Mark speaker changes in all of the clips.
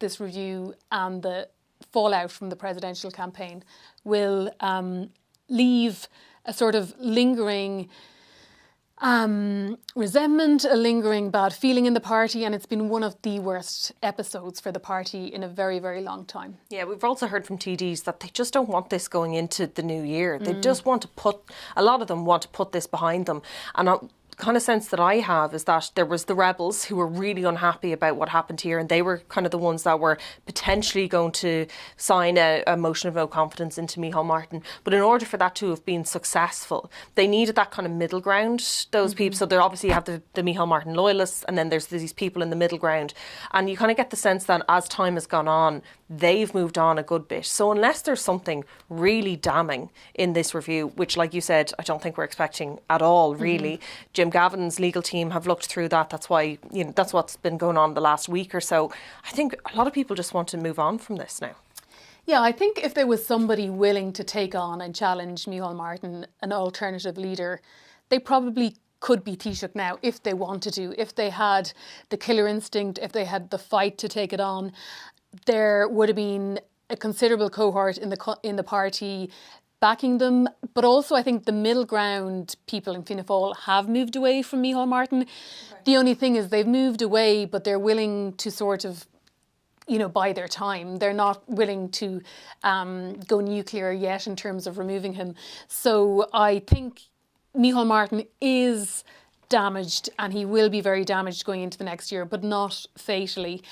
Speaker 1: this review and the fallout from the presidential campaign will leave a sort of lingering resentment, a lingering bad feeling in the party, and it's been one of the worst episodes for the party in a very, very long time.
Speaker 2: Yeah, we've also heard from TDs that they just don't want this going into the new year. They just want to a lot of them want to put this behind them. And kind of sense that I have is that there was the rebels who were really unhappy about what happened here, and they were kind of the ones that were potentially going to sign a motion of no confidence into Micheál Martin. But in order for that to have been successful, they needed that kind of middle ground, those people. So they obviously have the Micheál Martin loyalists, and then there's these people in the middle ground. And you kind of get the sense that as time has gone on, they've moved on a good bit. So unless there's something really damning in this review, which, like you said, I don't think we're expecting at all, really, Jim Gavin's legal team have looked through that. That's why, that's what's been going on the last week or so. I think a lot of people just want to move on from this now.
Speaker 1: Yeah, I think if there was somebody willing to take on and challenge Micheál Martin, an alternative leader, they probably could be Taoiseach now if they wanted to, if they had the killer instinct, if they had the fight to take it on. There would have been a considerable cohort in the party backing them, but also I think the middle ground people in Fianna Fáil have moved away from Micheál Martin. Okay. The only thing is they've moved away, but they're willing to sort of, buy their time. They're not willing to go nuclear yet in terms of removing him. So I think Micheál Martin is damaged, and he will be very damaged going into the next year, but not fatally.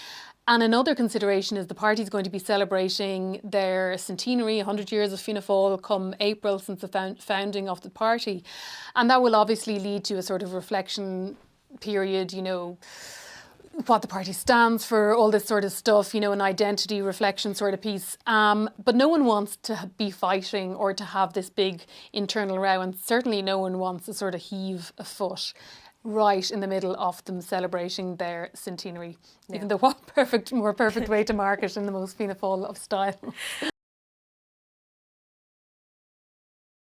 Speaker 1: And another consideration is the party is going to be celebrating their centenary, 100 years of Fianna Fáil, come April, since the founding of the party. And that will obviously lead to a sort of reflection period, what the party stands for, all this sort of stuff, an identity reflection sort of piece. But no one wants to be fighting or to have this big internal row, and certainly no one wants to sort of heave a foot right in the middle of them celebrating their centenary. Yeah. Even though what more perfect way to mark it in the most Fianna Fáil of style.